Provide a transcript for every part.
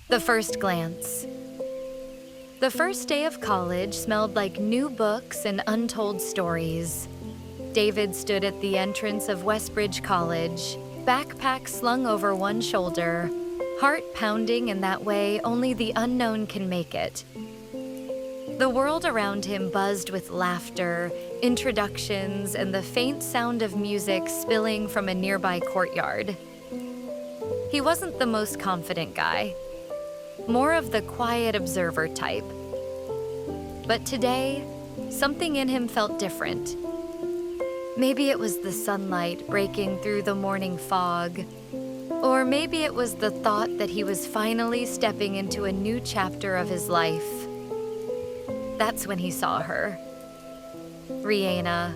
The first glance. The first day of college smelled like new books and untold stories. David stood at the entrance of Westbridge College, backpack slung over one shoulder, heart pounding in that way only the unknown can make it. The world around him buzzed with laughter, introductions, and the faint sound of music spilling from a nearby courtyard. He wasn't the most confident guy, more of the quiet observer type. But today, something in him felt different. Maybe it was the sunlight breaking through the morning fog, or maybe it was the thought that he was finally stepping into a new chapter of his life. That's when he saw her. Rihanna.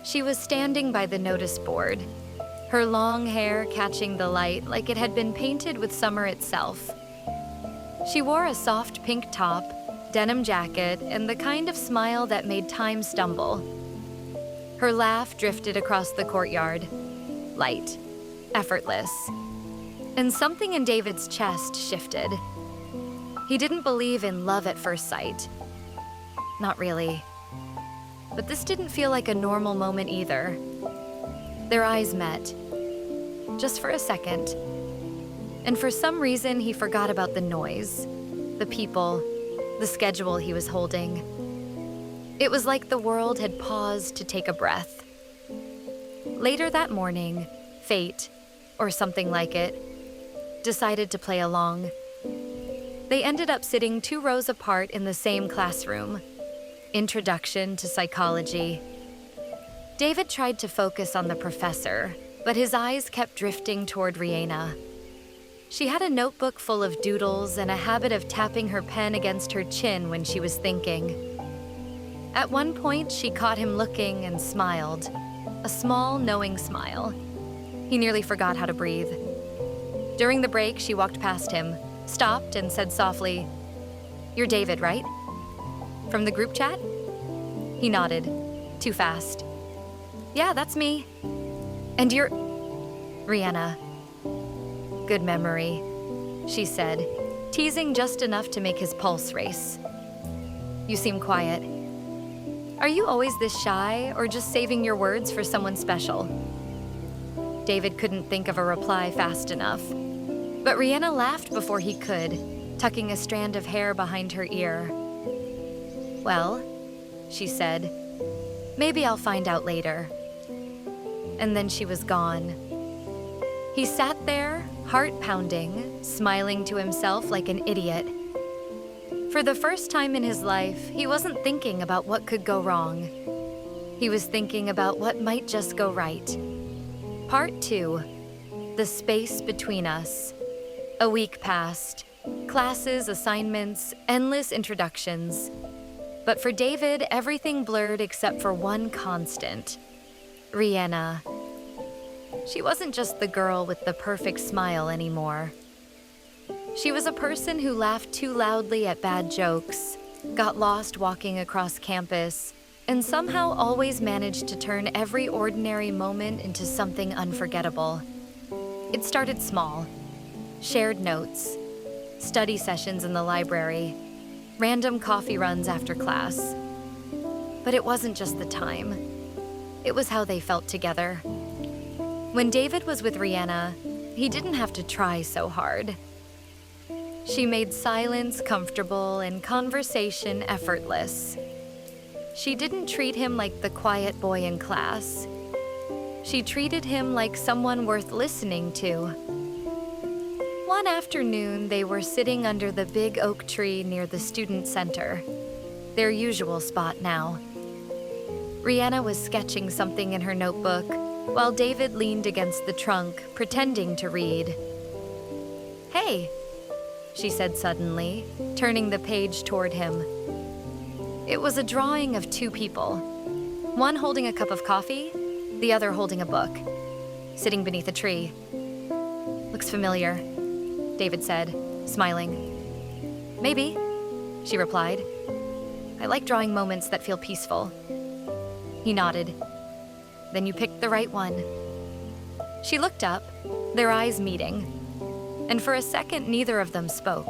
She was standing by the notice board, her long hair catching the light like it had been painted with summer itself. She wore a soft pink top, denim jacket, and the kind of smile that made time stumble. Her laugh drifted across the courtyard, light, effortless. And something in David's chest shifted. He didn't believe in love at first sight. Not really. But this didn't feel like a normal moment either. Their eyes met, just for a second. And for some reason, he forgot about the noise, the people, the schedule he was holding. It was like the world had paused to take a breath. Later that morning, fate, or something like it, decided to play along. They ended up sitting 2 rows apart in the same classroom. Introduction to Psychology. David tried to focus on the professor, but his eyes kept drifting toward Rihanna. She had a notebook full of doodles and a habit of tapping her pen against her chin when she was thinking. At one point, she caught him looking and smiled, a small, knowing smile. He nearly forgot how to breathe. During the break, she walked past him, stopped, and said softly, "You're David, right? From the group chat?" He nodded, too fast. "Yeah, that's me. And you're..." "Rihanna." "Good memory," she said, teasing just enough to make his pulse race. "You seem quiet. Are you always this shy, or just saving your words for someone special?" David couldn't think of a reply fast enough, but Rihanna laughed before he could, tucking a strand of hair behind her ear. "Well," she said, "maybe I'll find out later." And then she was gone. He sat there, heart pounding, smiling to himself like an idiot. For the first time in his life, he wasn't thinking about what could go wrong. He was thinking about what might just go right. Part 2, the space between us. A week passed. Classes, assignments, endless introductions. But for David, everything blurred except for one constant. Rihanna. She wasn't just the girl with the perfect smile anymore. She was a person who laughed too loudly at bad jokes, got lost walking across campus, and somehow always managed to turn every ordinary moment into something unforgettable. It started small. Shared notes, study sessions in the library, random coffee runs after class. But it wasn't just the time. It was how they felt together. When David was with Rihanna, he didn't have to try so hard. She made silence comfortable and conversation effortless. She didn't treat him like the quiet boy in class. She treated him like someone worth listening to. One afternoon, they were sitting under the big oak tree near the student center, their usual spot now. Rihanna was sketching something in her notebook, while David leaned against the trunk, pretending to read. "Hey," she said suddenly, turning the page toward him. It was a drawing of 2 people, one holding a cup of coffee, the other holding a book, sitting beneath a tree. "Looks familiar," David said, smiling. "Maybe," she replied. "I like drawing moments that feel peaceful." He nodded. "Then you picked the right one." She looked up, their eyes meeting. and for a second neither of them spoke.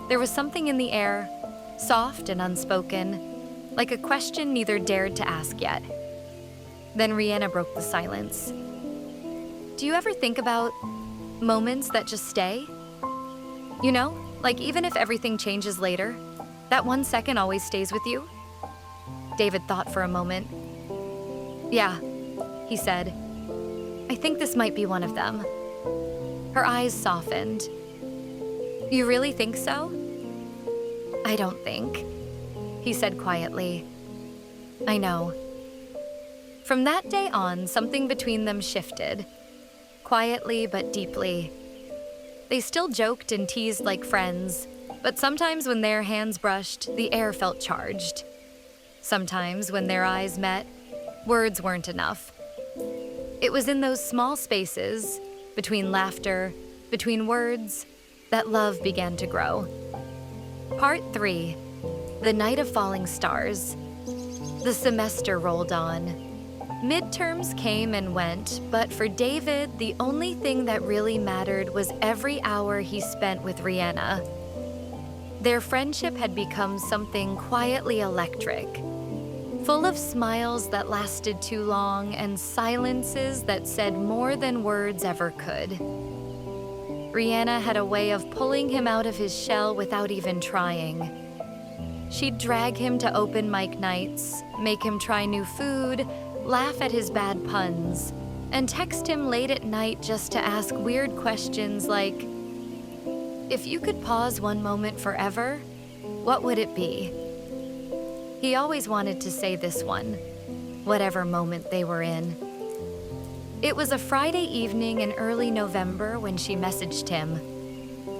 There was something in the air, soft and unspoken, like a question neither dared to ask yet. Then Rhianna broke the silence. Do you ever think about moments that just stay? You know, like even if everything changes later, that 1 second always stays with you? David thought for a moment. Yeah, he said. I think this might be one of them. Her eyes softened. You really think so? I don't think, he said quietly. I know. From that day on, something between them shifted, quietly but deeply. They still joked and teased like friends, but sometimes when their hands brushed, the air felt charged. Sometimes when their eyes met, words weren't enough. It was in those small spaces, between laughter, between words, that love began to grow. Part 3, The Night of Falling Stars. The semester rolled on. Midterms came and went, but for David, the only thing that really mattered was every hour he spent with Rhianna. Their friendship had become something quietly electric, full of smiles that lasted too long and silences that said more than words ever could. Rhianna had a way of pulling him out of his shell without even trying. She'd drag him to open mic nights, make him try new food, laugh at his bad puns, and text him late at night just to ask weird questions like, if you could pause one moment forever, what would it be? He always wanted to say this one, whatever moment they were in. It was a Friday evening in early November when she messaged him.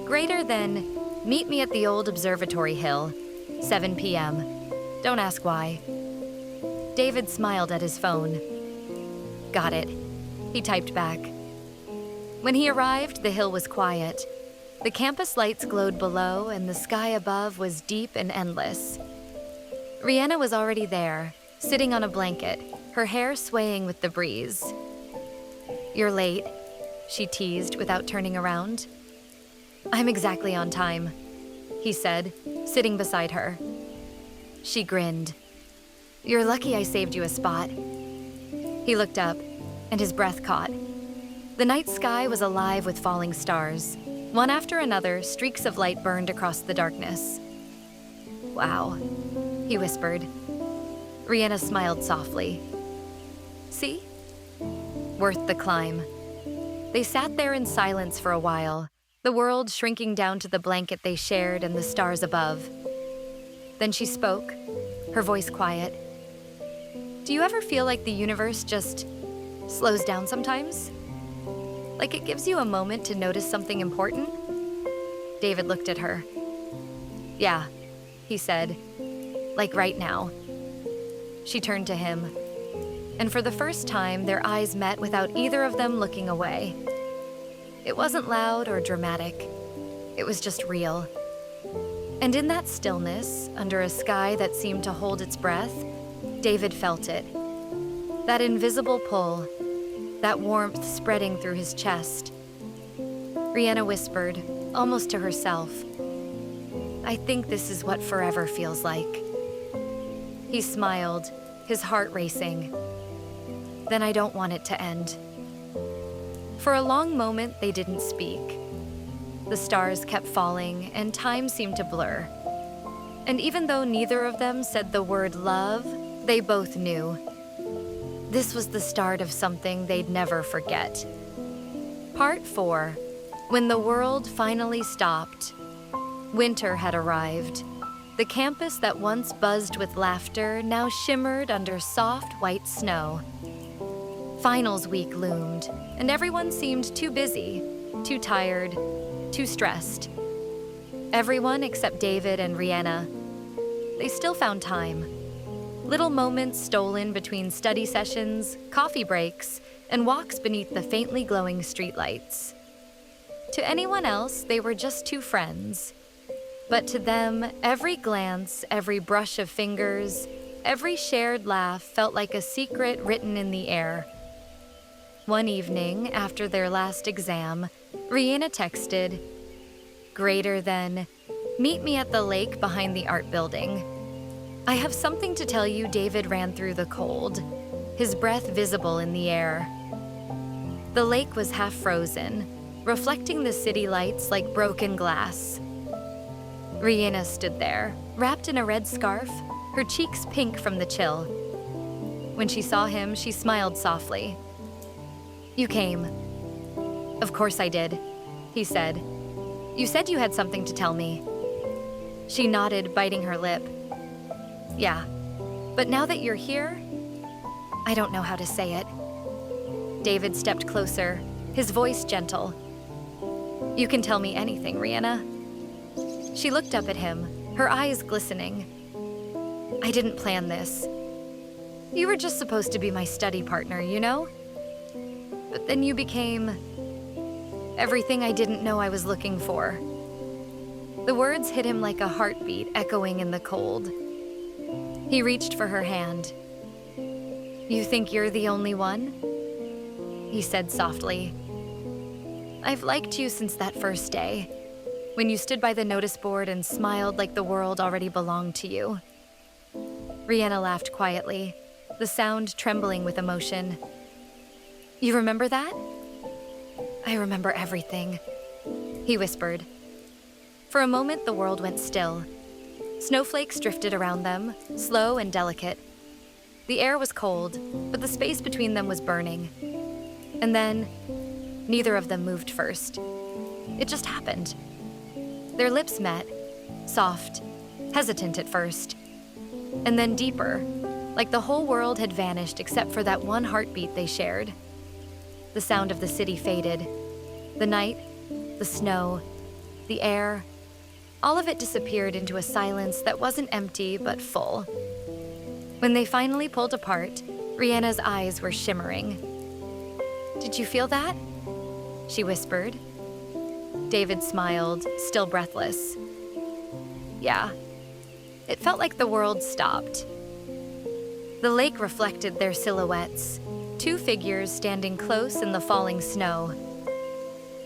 Greater than, meet me at the old observatory hill, 7 p.m. Don't ask why. David smiled at his phone. Got it, he typed back. When he arrived, the hill was quiet. The campus lights glowed below, and the sky above was deep and endless. Rhianna was already there, sitting on a blanket, her hair swaying with the breeze. You're late, she teased without turning around. I'm exactly on time, he said, sitting beside her. She grinned. You're lucky I saved you a spot. He looked up, and his breath caught. The night sky was alive with falling stars. One after another, streaks of light burned across the darkness. Wow, he whispered. Rhianna smiled softly. See? Worth the climb. They sat there in silence for a while, the world shrinking down to the blanket they shared and the stars above. Then she spoke, her voice quiet. Do you ever feel like the universe just slows down sometimes? Like it gives you a moment to notice something important? David looked at her. Yeah, he said. Like right now. She turned to him, and for the first time, their eyes met without either of them looking away. It wasn't loud or dramatic. It was just real. And in that stillness, under a sky that seemed to hold its breath, David felt it. That invisible pull, that warmth spreading through his chest. Rhianna whispered, almost to herself, I think this is what forever feels like. He smiled, his heart racing. Then I don't want it to end. For a long moment, they didn't speak. The stars kept falling, and time seemed to blur. And even though neither of them said the word love, they both knew. This was the start of something they'd never forget. Part 4, When the World Finally Stopped. Winter had arrived. The campus that once buzzed with laughter now shimmered under soft white snow. Finals week loomed, and everyone seemed too busy, too tired, too stressed. Everyone except David and Rhianna. They still found time. Little moments stolen between study sessions, coffee breaks, and walks beneath the faintly glowing streetlights. To anyone else, they were just two friends. But to them, every glance, every brush of fingers, every shared laugh felt like a secret written in the air. One evening, after their last exam, Rihanna texted, greater than, meet me at the lake behind the art building. I have something to tell you. David ran through the cold, his breath visible in the air. The lake was half frozen, reflecting the city lights like broken glass. Rihanna stood there, wrapped in a red scarf, her cheeks pink from the chill. When she saw him, she smiled softly. You came. Of course I did, he said. You said you had something to tell me. She nodded, biting her lip. Yeah, but now that you're here, I don't know how to say it. David stepped closer, his voice gentle. You can tell me anything, Rihanna. She looked up at him, her eyes glistening. I didn't plan this. You were just supposed to be my study partner, you know? But then you became everything I didn't know I was looking for. The words hit him like a heartbeat echoing in the cold. He reached for her hand. You think you're the only one? He said softly. I've liked you since that first day, when you stood by the notice board and smiled like the world already belonged to you. Rihanna laughed quietly, the sound trembling with emotion. You remember that? I remember everything, he whispered. For a moment, the world went still. Snowflakes drifted around them, slow and delicate. The air was cold, but the space between them was burning. And then, neither of them moved first. It just happened. Their lips met, soft, hesitant at first, and then deeper, like the whole world had vanished except for that one heartbeat they shared. The sound of the city faded. The night, the snow, the air, all of it disappeared into a silence that wasn't empty but full. When they finally pulled apart, Rihanna's eyes were shimmering. Did you feel that? She whispered. David smiled, still breathless. Yeah. It felt like the world stopped. The lake reflected their silhouettes, two figures standing close in the falling snow.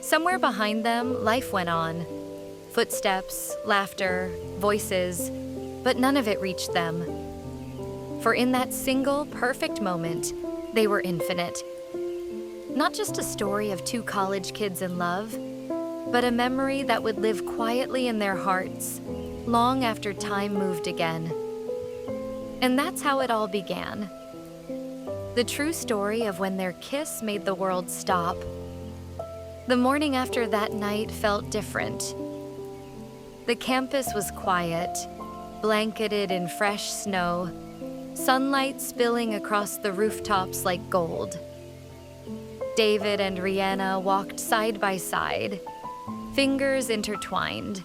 Somewhere behind them, life went on. Footsteps, laughter, voices, but none of it reached them. For in that single, perfect moment, they were infinite. Not just a story of two college kids in love, but a memory that would live quietly in their hearts, long after time moved again. And that's how it all began. The true story of when their kiss made the world stop. The morning after that night felt different. The campus was quiet, blanketed in fresh snow, sunlight spilling across the rooftops like gold. David and Rihanna walked side by side, fingers intertwined,